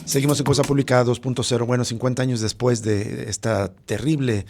Seguimos en Cosa Pública 2.0. Bueno, 50 años después de esta terrible,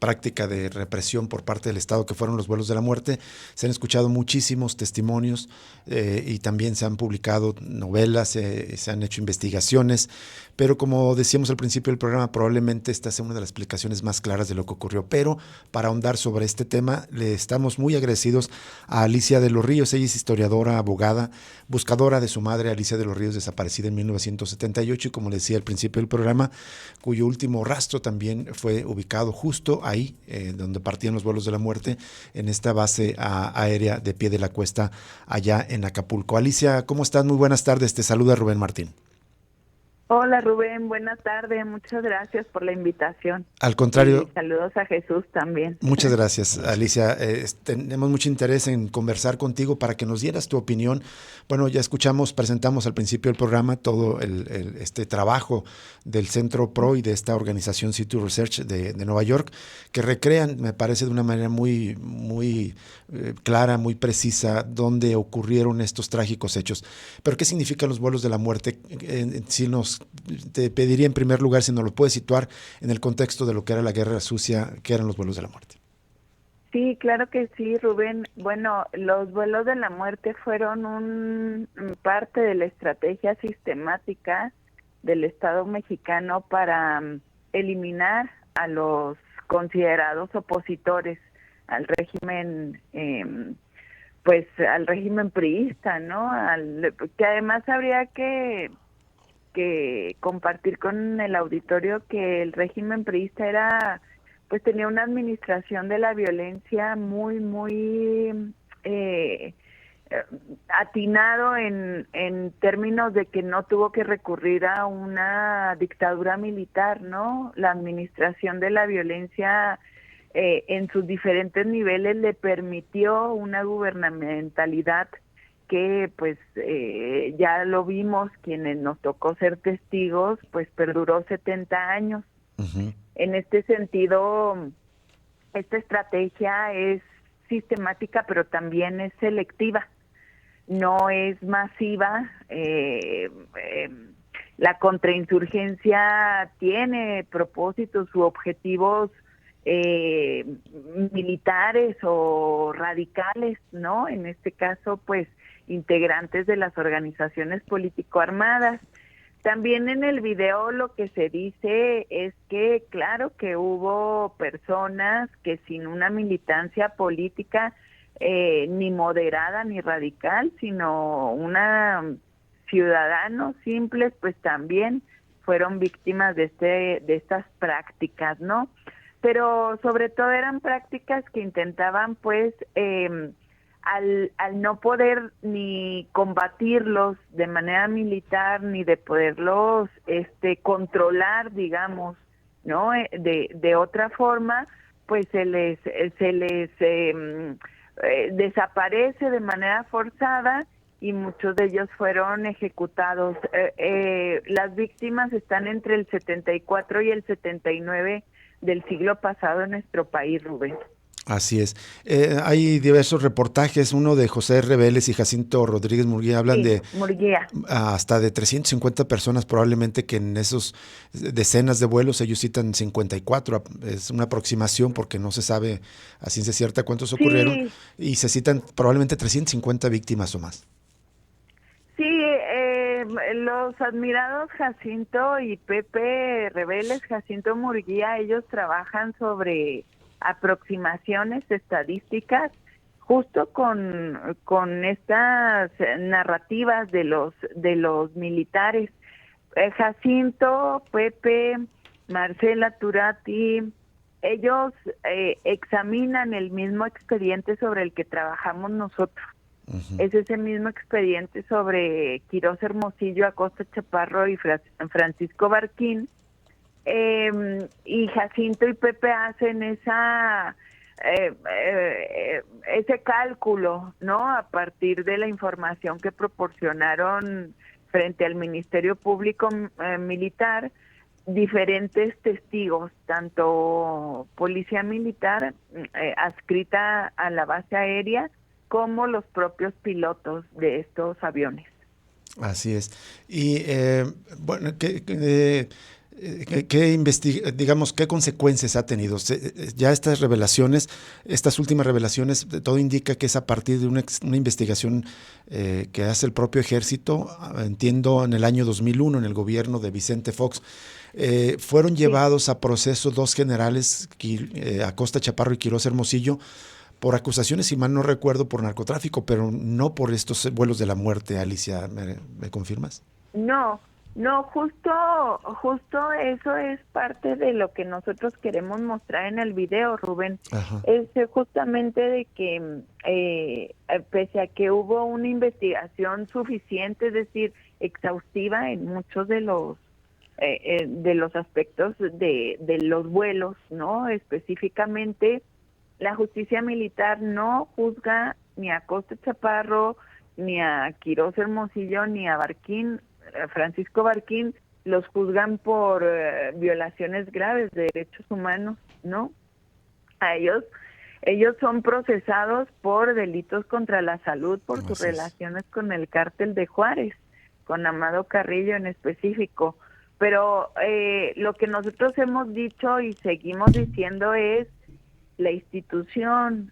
práctica de represión por parte del Estado que fueron los vuelos de la muerte, se han escuchado muchísimos testimonios y también se han publicado novelas, se han hecho investigaciones, pero como decíamos al principio del programa, probablemente esta sea una de las explicaciones más claras de lo que ocurrió. Pero para ahondar sobre este tema, le estamos muy agradecidos a Alicia de los Ríos. Ella es historiadora, abogada, buscadora de su madre, Alicia de los Ríos, desaparecida en 1978, y como le decía al principio del programa, cuyo último rastro también fue ubicado justo ahí, donde partían los vuelos de la muerte, en esta base aérea de Pie de la Cuesta, allá en Acapulco. Alicia, ¿cómo estás? Muy buenas tardes, te saluda Rubén Martín. Hola Rubén, buenas tardes, muchas gracias por la invitación Al y contrario, saludos a Jesús también. muchas gracias, Alicia. Tenemos mucho interés en conversar contigo para que nos dieras tu opinión. Bueno, ya presentamos al principio del programa todo este trabajo del Centro PRO y de esta organización City Research de Nueva York, que recrean, me parece, de una manera muy clara, muy precisa, dónde ocurrieron estos trágicos hechos. Pero, ¿qué significan los vuelos de la muerte? Te pediría en primer lugar si nos lo puedes situar en el contexto de lo que era la guerra sucia, que eran los vuelos de la muerte. Sí, claro que sí, Rubén. Bueno, los vuelos de la muerte fueron parte de la estrategia sistemática del Estado mexicano para eliminar a los considerados opositores al régimen, pues al régimen priista, ¿no? Que además habría que compartir con el auditorio que el régimen priista pues tenía una administración de la violencia muy eh, atinado en términos de que no tuvo que recurrir a una dictadura militar, ¿no? La administración de la violencia en sus diferentes niveles le permitió una gubernamentalidad que pues ya lo vimos quienes nos tocó ser testigos, pues perduró 70 años. Uh-huh. En este sentido, esta estrategia es sistemática, pero también es selectiva, no es masiva. La contrainsurgencia tiene propósitos u objetivos eh, militares o radicales, ¿no? En este caso, pues, integrantes de las organizaciones político-armadas. También en el video lo que se dice es que, claro, que hubo personas que sin una militancia política ni moderada ni radical, sino ciudadanos simples, pues también fueron víctimas de estas prácticas, ¿no? Pero sobre todo eran prácticas que intentaban, pues, al no poder ni combatirlos de manera militar ni de poderlos controlar, digamos, ¿no? De otra forma, pues se les desaparece de manera forzada y muchos de ellos fueron ejecutados. Las víctimas están entre el 74 y el 79 del siglo pasado en nuestro país, Rubén. Así es. Hay diversos reportajes, uno de José Reveles y Jacinto Rodríguez Murguía, hablan Sí, de Murguía. hasta de 350 personas, probablemente que en esos decenas de vuelos ellos citan 54. Es una aproximación porque no se sabe a ciencia cierta cuántos ocurrieron, Sí, y se citan probablemente 350 víctimas o más. sí, los admirados Jacinto y Pepe Reveles, Jacinto Murguía, ellos trabajan sobre aproximaciones estadísticas justo con estas narrativas de los militares. Jacinto, Pepe, Marcela Turati, ellos examinan el mismo expediente sobre el que trabajamos nosotros. Uh-huh. Es ese mismo expediente sobre Quirós Hermosillo, Acosta Chaparro y Francisco Barquín. Y Jacinto y Pepe hacen ese cálculo, ¿no? A partir de la información que proporcionaron frente al Ministerio Público Militar, diferentes testigos, tanto policía militar adscrita a la base aérea, como los propios pilotos de estos aviones. Así es. Y bueno, digamos, qué consecuencias ha tenido? Ya estas revelaciones, estas últimas revelaciones, todo indica que es a partir de una investigación que hace el propio ejército, entiendo, en el año 2001, en el gobierno de Vicente Fox. Fueron Sí. llevados a proceso dos generales, Acosta Chaparro y Quirós Hermosillo, por acusaciones, si mal no recuerdo, por narcotráfico, pero no por estos vuelos de la muerte. Alicia, ¿me confirmas? No, no, justo eso es parte de lo que nosotros queremos mostrar en el video, Rubén. Ajá. Es justamente de que pese a que hubo una investigación suficiente, es decir, exhaustiva en muchos de los aspectos de los vuelos, ¿no? Específicamente, la justicia militar no juzga ni a Costa Chaparro, ni a Quirós Hermosillo, ni a Barquín, Francisco Barquín, los juzgan por violaciones graves de derechos humanos, ¿no? A ellos son procesados por delitos contra la salud por sus Así es. relaciones con el cártel de Juárez, con Amado Carrillo en específico. Pero lo que nosotros hemos dicho y seguimos diciendo es la institución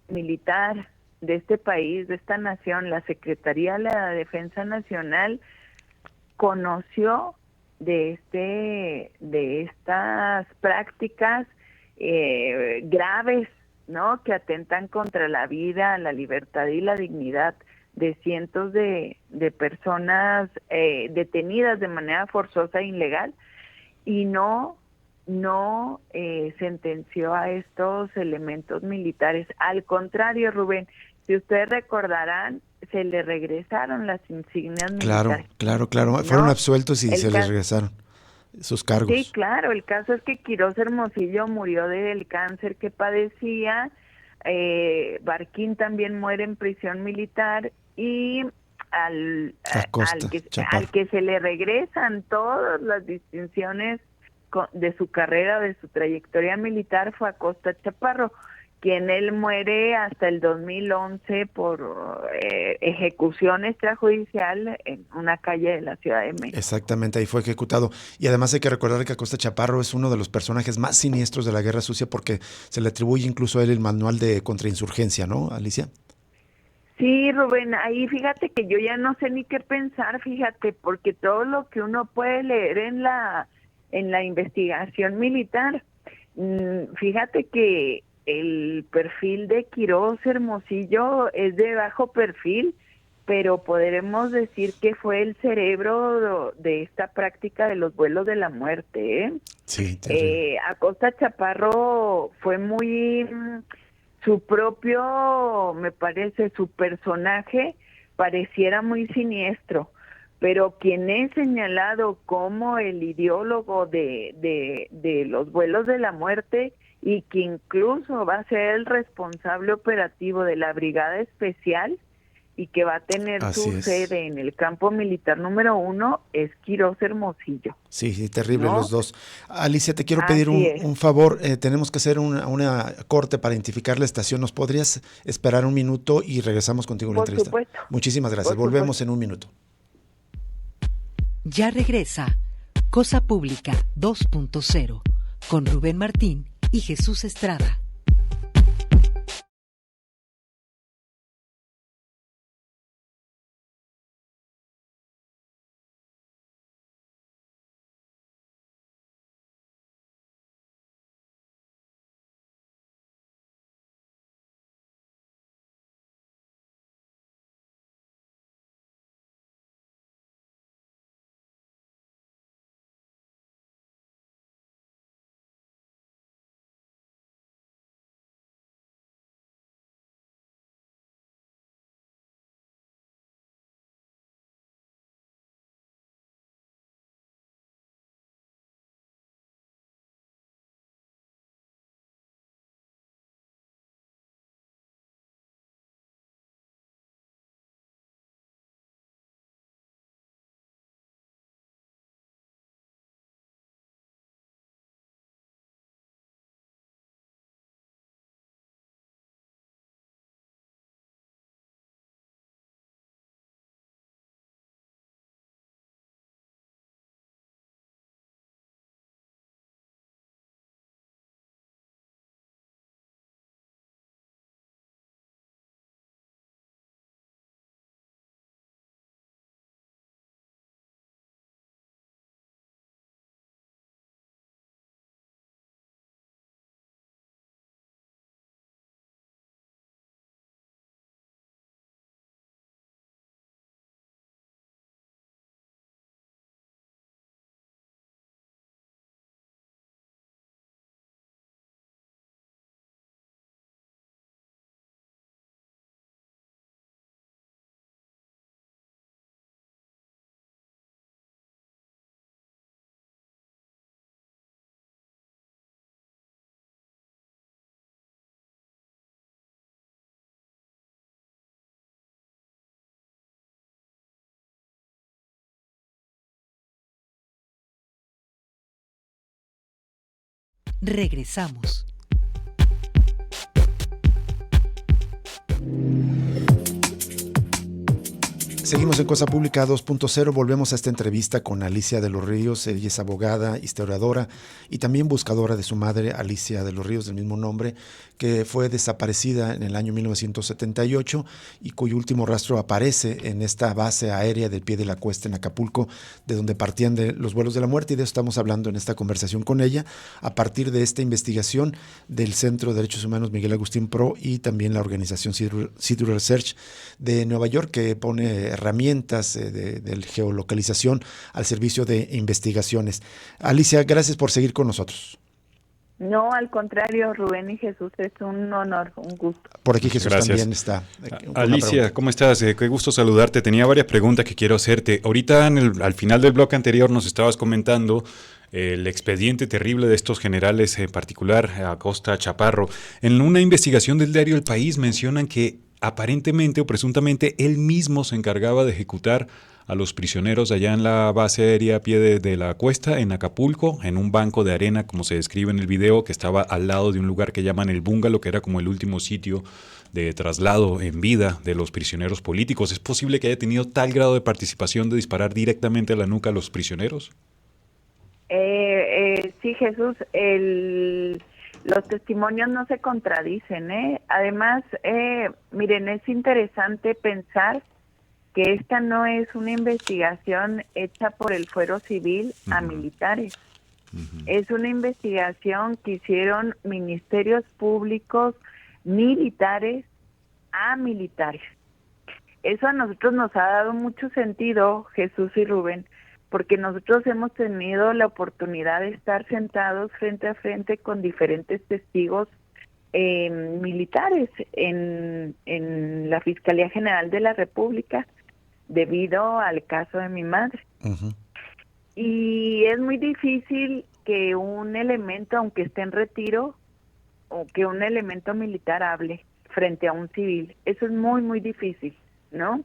militar de este país, de esta nación, la Secretaría de la Defensa Nacional, conoció de estas prácticas graves, ¿no? Que atentan contra la vida, la libertad y la dignidad de cientos de personas detenidas de manera forzosa e ilegal, y no sentenció a estos elementos militares. Al contrario, Rubén, si ustedes recordarán, se le regresaron las insignias Claro, militares, claro, claro. Fueron ¿no? absueltos y El se les caso, regresaron sus sí, cargos. claro, el caso es que Quirós Hermosillo murió del cáncer que padecía, Barquín también muere en prisión militar, y Acosta, al Chaparro. que se le regresan todas las distinciones de su carrera, de su trayectoria militar, fue Acosta Chaparro, quien él muere hasta el 2011 por ejecución extrajudicial en una calle de la Ciudad de México. Exactamente, ahí fue ejecutado. Y además hay que recordar que Acosta Chaparro es uno de los personajes más siniestros de la Guerra Sucia porque se le atribuye incluso a él el manual de contrainsurgencia, ¿no, Alicia? Sí, Rubén, ahí fíjate que yo ya no sé ni qué pensar, fíjate, porque todo lo que uno puede leer en la investigación militar, fíjate que el perfil de Quirós Hermosillo es de bajo perfil, pero podremos decir que fue el cerebro de esta práctica de los vuelos de la muerte, ¿eh? Sí, terrible. Acosta Chaparro fue muy su propio, me parece, su personaje pareciera muy siniestro, pero quien es señalado como el ideólogo de los vuelos de la muerte y que incluso va a ser el responsable operativo de la Brigada Especial y que va a tener Así su es. sede en el campo militar número 1, es Quirós Hermosillo, Sí, sí, terrible los ¿no? dos. Alicia, te quiero pedir Así es, un favor. Tenemos que hacer una corte para identificar la estación. ¿Nos podrías esperar un minuto y regresamos contigo a la por entrevista? supuesto, Muchísimas gracias. por Volvemos supuesto. en un minuto. Ya regresa Cosa Pública 2.0 con Rubén Martín y Jesús Estrada. Regresamos. Seguimos en Cosa Pública 2.0, volvemos a esta entrevista con Alicia de los Ríos. Ella es abogada, historiadora y también buscadora de su madre, Alicia de los Ríos, del mismo nombre, que fue desaparecida en el año 1978 y cuyo último rastro aparece en esta base aérea del Pie de la Cuesta en Acapulco, de donde partían de los vuelos de la muerte, y de eso estamos hablando en esta conversación con ella, a partir de esta investigación del Centro de Derechos Humanos Miguel Agustín Pro y también la organización City Research de Nueva York, que pone herramientas de geolocalización al servicio de investigaciones. Alicia, gracias por seguir con nosotros. No, al contrario, Rubén y Jesús, es un honor, un gusto. Por aquí Jesús Gracias. También está. Alicia, ¿cómo estás? Qué gusto saludarte. Tenía varias preguntas que quiero hacerte. Ahorita al final del bloque anterior nos estabas comentando el expediente terrible de estos generales, en particular Acosta, Chaparro. En una investigación del diario El País mencionan que aparentemente o presuntamente él mismo se encargaba de ejecutar a los prisioneros allá en la base aérea a pie de la cuesta, en Acapulco, en un banco de arena, como se describe en el video, que estaba al lado de un lugar que llaman el Búngalo, que era como el último sitio de traslado en vida de los prisioneros políticos. ¿Es posible que haya tenido tal grado de participación de disparar directamente a la nuca a los prisioneros? Sí, Jesús, los testimonios no se contradicen, ¿eh? Además, miren, es interesante pensar que esta no es una investigación hecha por el fuero civil a militares. Es una investigación que hicieron ministerios públicos militares a militares. Eso a nosotros nos ha dado mucho sentido, Jesús y Rubén, porque nosotros hemos tenido la oportunidad de estar sentados frente a frente con diferentes testigos militares en la Fiscalía General de la República, debido al caso de mi madre. Y es muy difícil que un elemento, aunque esté en retiro, o que un elemento militar hable frente a un civil. Eso es muy, muy difícil, ¿no?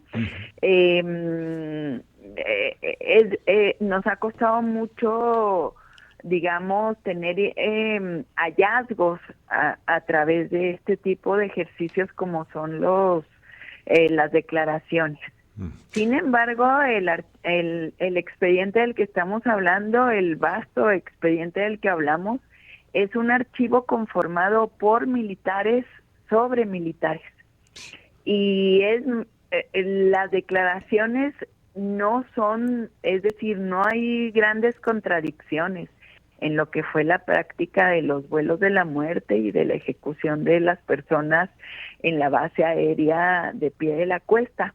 Nos ha costado mucho, digamos, tener hallazgos a través de este tipo de ejercicios como son las declaraciones. Sin embargo, el expediente del que estamos hablando, el vasto expediente del que hablamos, es un archivo conformado por militares sobre militares. Y las declaraciones no son, es decir, no hay grandes contradicciones en lo que fue la práctica de los vuelos de la muerte y de la ejecución de las personas en la base aérea de Pie de la Cuesta.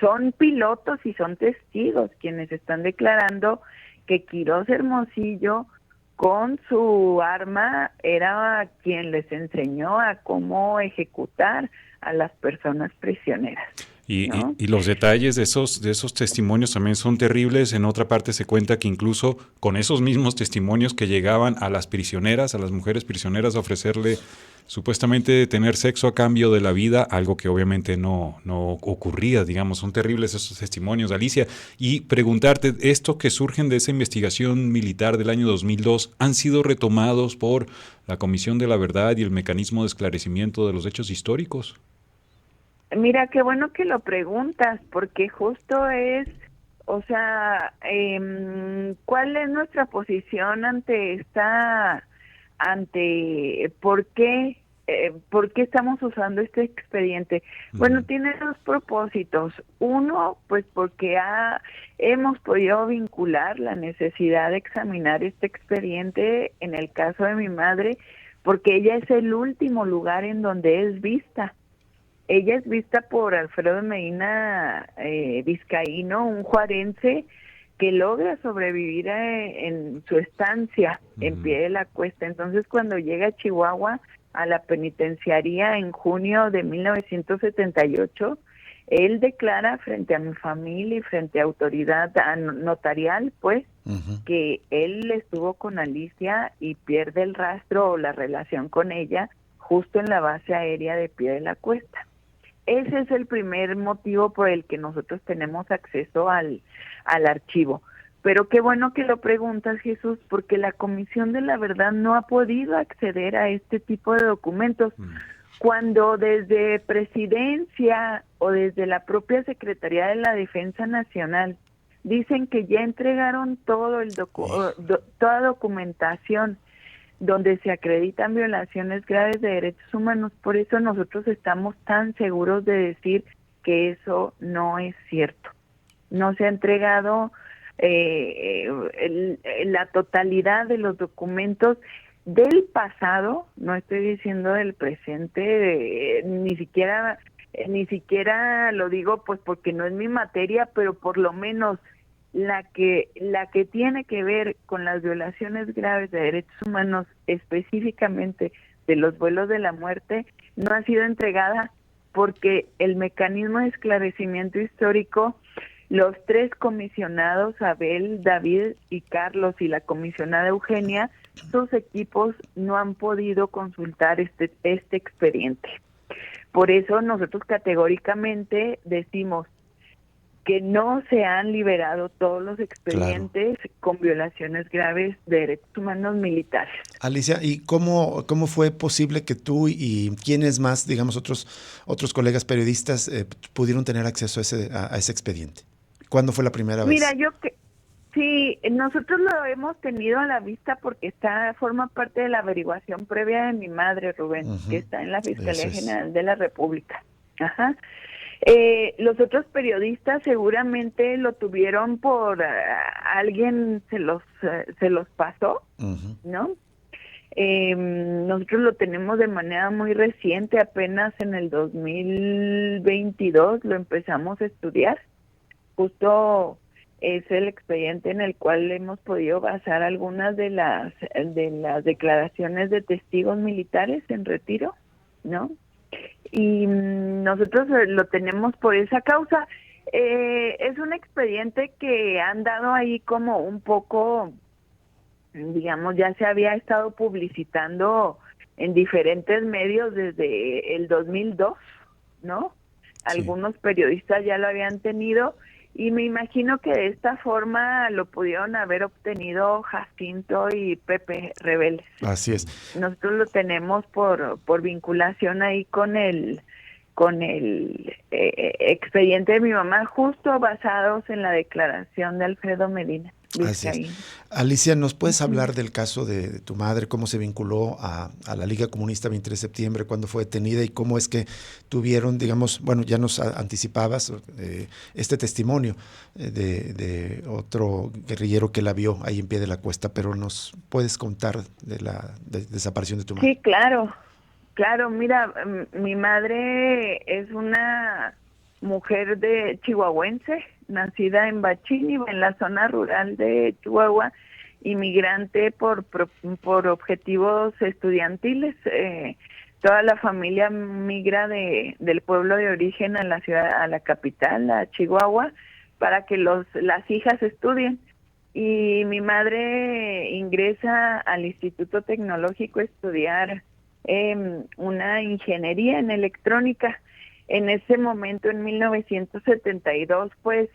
Son pilotos y son testigos quienes están declarando que Quirós Hermosillo con su arma era quien les enseñó a cómo ejecutar a las personas prisioneras. ¿no? Y los detalles de esos testimonios también son terribles. En otra parte se cuenta que incluso con esos mismos testimonios que llegaban a las prisioneras, a las mujeres prisioneras, a ofrecerle supuestamente tener sexo a cambio de la vida, algo que obviamente no ocurría, digamos. Son terribles esos testimonios, Alicia. Y preguntarte, ¿estos que surgen de esa investigación militar del año 2002 han sido retomados por la Comisión de la Verdad y el Mecanismo de Esclarecimiento de los Hechos Históricos? Mira, qué bueno que lo preguntas, porque justo es, o sea, ¿cuál es nuestra posición ante por qué estamos usando este expediente? Bueno, tiene dos propósitos. Uno, pues porque hemos podido vincular la necesidad de examinar este expediente en el caso de mi madre, porque ella es el último lugar en donde es vista. Ella es vista por Alfredo Medina Vizcaíno, un juarense que logra sobrevivir en su estancia en Pie de la Cuesta. Entonces, cuando llega a Chihuahua, a la penitenciaría en junio de 1978, él declara frente a mi familia y frente a autoridad notarial, pues, que él estuvo con Alicia y pierde el rastro o la relación con ella justo en la base aérea de Pie de la Cuesta. Ese es el primer motivo por el que nosotros tenemos acceso al archivo. Pero qué bueno que lo preguntas, Jesús, porque la Comisión de la Verdad no ha podido acceder a este tipo de documentos. Cuando desde Presidencia o desde la propia Secretaría de la Defensa Nacional dicen que ya entregaron toda documentación donde se acreditan violaciones graves de derechos humanos, por eso nosotros estamos tan seguros de decir que eso no es cierto. No se ha entregado la totalidad de los documentos del pasado, no estoy diciendo del presente, ni siquiera lo digo pues porque no es mi materia, pero por lo menos la que tiene que ver con las violaciones graves de derechos humanos, específicamente de los vuelos de la muerte, no ha sido entregada porque el mecanismo de esclarecimiento histórico, los 3 comisionados, Abel, David y Carlos, y la comisionada Eugenia, sus equipos no han podido consultar este expediente. Por eso nosotros categóricamente decimos que no se han liberado todos los expedientes con violaciones graves de derechos humanos militares. Alicia, ¿y cómo fue posible que tú y quiénes más, digamos, otros colegas periodistas pudieron tener acceso a ese expediente? ¿Cuándo fue la primera vez? Mira, sí, nosotros lo hemos tenido a la vista porque forma parte de la averiguación previa de mi madre, Rubén, que está en la Fiscalía General de la República. Ajá. Los otros periodistas seguramente lo tuvieron por alguien se los pasó, ¿no? Nosotros lo tenemos de manera muy reciente, apenas en el 2022 lo empezamos a estudiar. Justo es el expediente en el cual hemos podido basar algunas de las declaraciones de testigos militares en retiro, ¿no? Y nosotros lo tenemos por esa causa. Es un expediente que han dado ahí como un poco, digamos, ya se había estado publicitando en diferentes medios desde el 2002, ¿no? Sí. Algunos periodistas ya lo habían tenido y me imagino que de esta forma lo pudieron haber obtenido Jacinto y Pepe Rebeles. Así es. Nosotros lo tenemos por vinculación ahí con el expediente de mi mamá, justo basados en la declaración de Alfredo Medina. Así es. Alicia, ¿nos puedes hablar del caso de tu madre, cómo se vinculó a la Liga Comunista 23 de septiembre, cuándo fue detenida y cómo es que tuvieron, digamos, bueno, ya nos anticipabas este testimonio de otro guerrillero que la vio ahí en pie de la cuesta, pero ¿nos puedes contar de la desaparición de tu madre? Sí, claro, mira, mi madre es una mujer de chihuahuense, nacida en Bachín, en la zona rural de Chihuahua, inmigrante por objetivos estudiantiles. Toda la familia migra del pueblo de origen a la ciudad, a la capital, a Chihuahua, para que las hijas estudien. Y mi madre ingresa al Instituto Tecnológico a estudiar una ingeniería en electrónica. En ese momento, en 1972, pues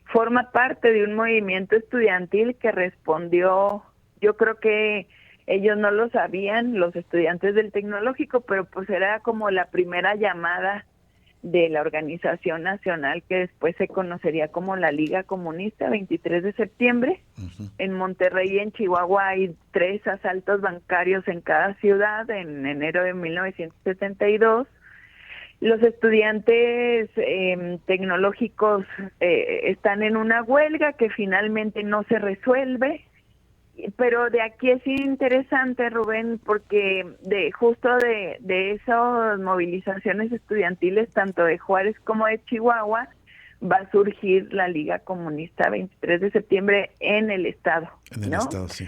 forma parte de un movimiento estudiantil que respondió, yo creo que ellos no lo sabían, los estudiantes del tecnológico, pero pues era como la primera llamada de la organización nacional que después se conocería como la Liga Comunista, 23 de septiembre. En Monterrey y en Chihuahua hay 3 asaltos bancarios en cada ciudad en enero de 1972. Los estudiantes tecnológicos están en una huelga que finalmente no se resuelve, pero de aquí es interesante, Rubén, porque justo de esas movilizaciones estudiantiles, tanto de Juárez como de Chihuahua, va a surgir la Liga Comunista 23 de septiembre en el estado. En el estado, sí.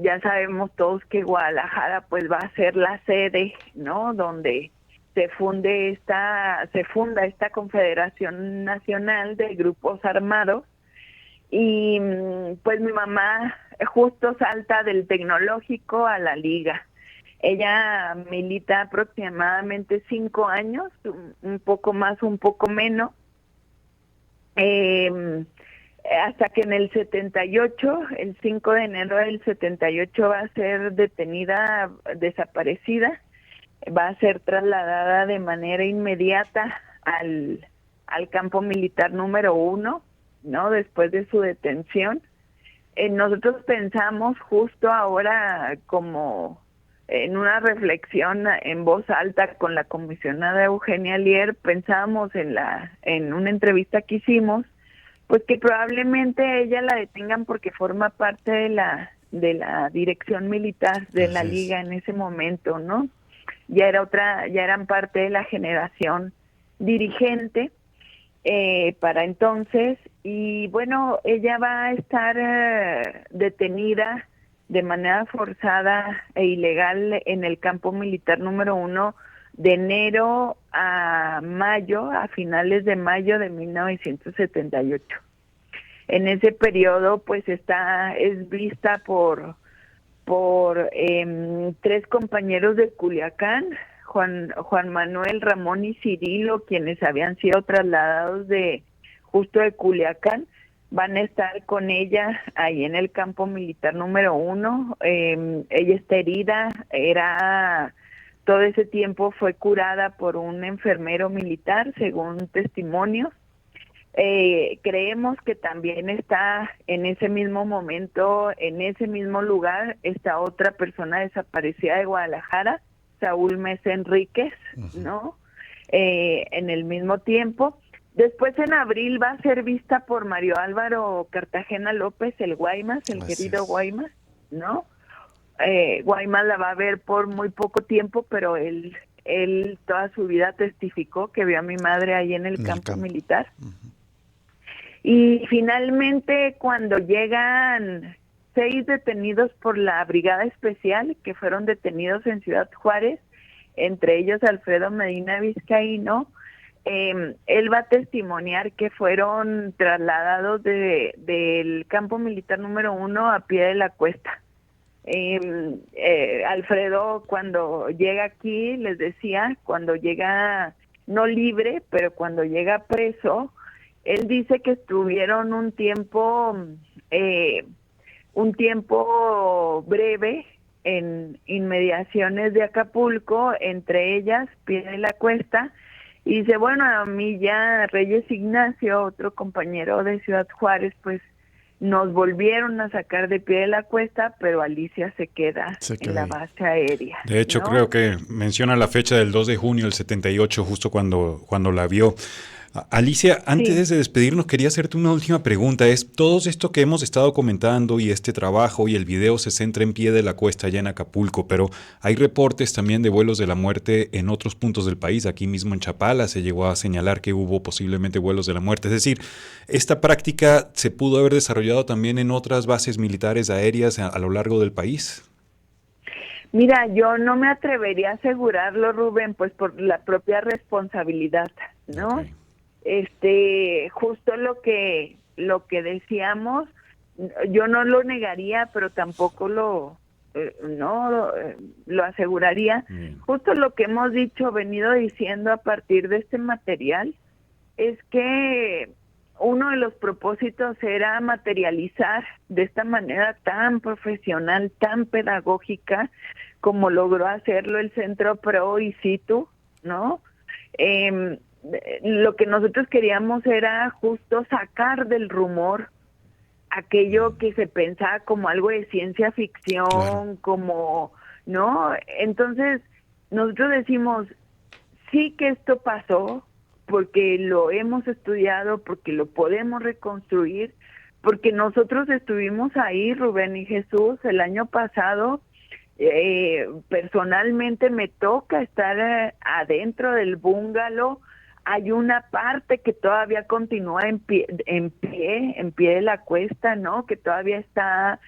Ya sabemos todos que Guadalajara pues va a ser la sede, ¿no? Donde se funda esta Confederación Nacional de Grupos Armados. Y pues mi mamá justo salta del tecnológico a la liga. Ella milita aproximadamente 5 años, un poco más, un poco menos. hasta que en el 78, el 5 de enero del 78 va a ser detenida, desaparecida, va a ser trasladada de manera inmediata al campo militar número 1, ¿no? Después de su detención. Nosotros pensamos justo ahora, como en una reflexión en voz alta con la comisionada Eugenia Lier, pensábamos en una entrevista que hicimos, pues que probablemente ella la detengan porque forma parte de la dirección militar de la liga en ese momento, ¿no? Ya eran parte de la generación dirigente para entonces, y bueno, ella va a estar detenida de manera forzada e ilegal en el campo militar número 1 de enero a mayo, a finales de mayo de 1978. En ese periodo, pues es vista por 3 compañeros de Culiacán, Juan Manuel, Ramón y Cirilo, quienes habían sido trasladados justo de Culiacán, van a estar con ella ahí en el campo militar número 1. Ella está herida, todo ese tiempo fue curada por un enfermero militar, según testimonios. Creemos que también está en ese mismo momento, en ese mismo lugar, está otra persona desaparecida de Guadalajara, Saúl Mesa Enríquez, ¿no? En el mismo tiempo. Después en abril va a ser vista por Mario Álvaro Cartagena López, el Guaymas, el querido Guaymas, ¿no? Guaymas la va a ver por muy poco tiempo, pero él toda su vida testificó que vio a mi madre ahí en el campo militar. Y finalmente, cuando llegan 6 detenidos por la Brigada Especial, que fueron detenidos en Ciudad Juárez, entre ellos Alfredo Medina Vizcaíno, él va a testimoniar que fueron trasladados del campo militar número 1 a pie de la cuesta. Alfredo, cuando llega aquí, les decía, cuando llega no libre, pero cuando llega preso, él dice que estuvieron un tiempo breve en inmediaciones de Acapulco, entre ellas Pie de la Cuesta, y dice, bueno, a mí ya Reyes Ignacio, otro compañero de Ciudad Juárez, pues nos volvieron a sacar de Pie de la Cuesta, pero Alicia se queda en la base aérea. De hecho, ¿no? Creo que menciona la fecha del 2 de junio del 78, justo cuando la vio. Alicia, antes de despedirnos, quería hacerte una última pregunta. Todo esto que hemos estado comentando y este trabajo y el video se centra en Pie de la Cuesta, allá en Acapulco, pero hay reportes también de vuelos de la muerte en otros puntos del país. Aquí mismo en Chapala se llegó a señalar que hubo posiblemente vuelos de la muerte. Es decir, ¿esta práctica se pudo haber desarrollado también en otras bases militares aéreas a lo largo del país? Mira, yo no me atrevería a asegurarlo, Rubén, pues por la propia responsabilidad, ¿no? Okay. Justo lo que decíamos, yo no lo negaría, pero tampoco lo aseguraría. Justo lo que hemos venido diciendo a partir de este material, es que uno de los propósitos era materializar de esta manera tan profesional, tan pedagógica, como logró hacerlo el Centro Pro y Situ, ¿no? Lo que nosotros queríamos era justo sacar del rumor aquello que se pensaba como algo de ciencia ficción, claro, como, ¿no? Entonces, nosotros decimos, sí que esto pasó, porque lo hemos estudiado, porque lo podemos reconstruir, porque nosotros estuvimos ahí, Rubén y Jesús, el año pasado. Personalmente me toca estar adentro del bungalow. Hay una parte que todavía continúa en pie de la cuesta, ¿no? Que todavía está,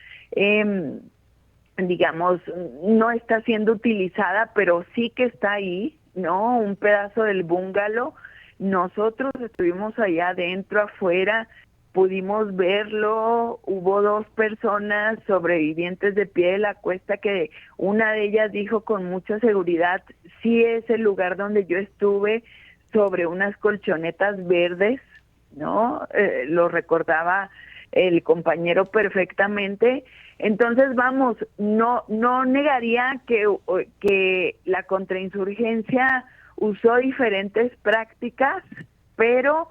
digamos, no está siendo utilizada, pero sí que está ahí, ¿no? Un pedazo del bungalow. Nosotros estuvimos allá adentro, afuera, pudimos verlo. Hubo 2 personas sobrevivientes de Pie de la Cuesta que una de ellas dijo con mucha seguridad, sí es el lugar donde yo estuve, sobre unas colchonetas verdes, ¿no? Lo recordaba el compañero perfectamente. Entonces, vamos, no negaría que la contrainsurgencia usó diferentes prácticas, pero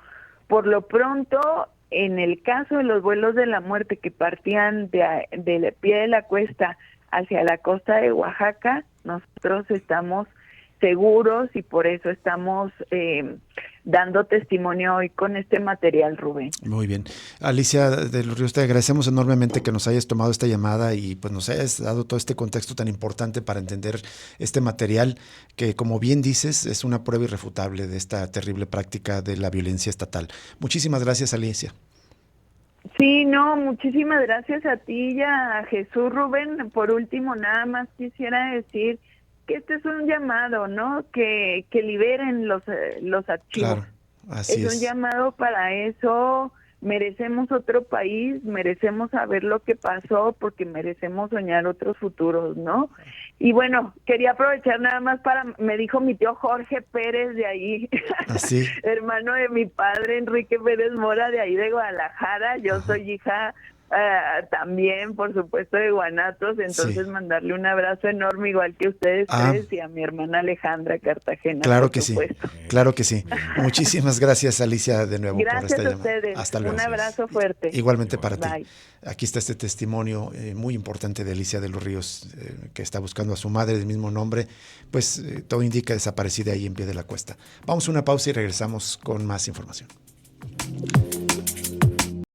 por lo pronto, en el caso de los vuelos de la muerte que partían del pie de la cuesta hacia la costa de Oaxaca, nosotros estamos seguros y por eso estamos dando testimonio hoy con este material, Rubén. Muy bien. Alicia de los Ríos, te agradecemos enormemente que nos hayas tomado esta llamada y pues nos hayas dado todo este contexto tan importante para entender este material que, como bien dices, es una prueba irrefutable de esta terrible práctica de la violencia estatal. Muchísimas gracias, Alicia. Sí, no, muchísimas gracias a ti y a Jesús, Rubén. Por último, nada más quisiera decir que este es un llamado, ¿no? Que liberen los archivos. Claro, así es un llamado para eso. Merecemos otro país, merecemos saber lo que pasó, porque merecemos soñar otros futuros, ¿no? Y bueno, quería aprovechar nada más me dijo mi tío Jorge Pérez de ahí, ¿Así? hermano de mi padre Enrique Pérez Mora, de ahí de Guadalajara. Yo soy hija también, por supuesto, de Guanatos, entonces mandarle un abrazo enorme, igual que ustedes tres, y a mi hermana Alejandra Cartagena. Claro que supuesto. Sí, claro que sí. Muchísimas gracias, Alicia, de nuevo gracias por esta llamada. Ustedes. Hasta luego. Un abrazo fuerte. Igualmente para Bye. ti. Aquí está este testimonio muy importante de Alicia de los Ríos, que está buscando a su madre del mismo nombre, pues todo indica desaparecida ahí en pie de la cuesta. Vamos a una pausa y regresamos con más información.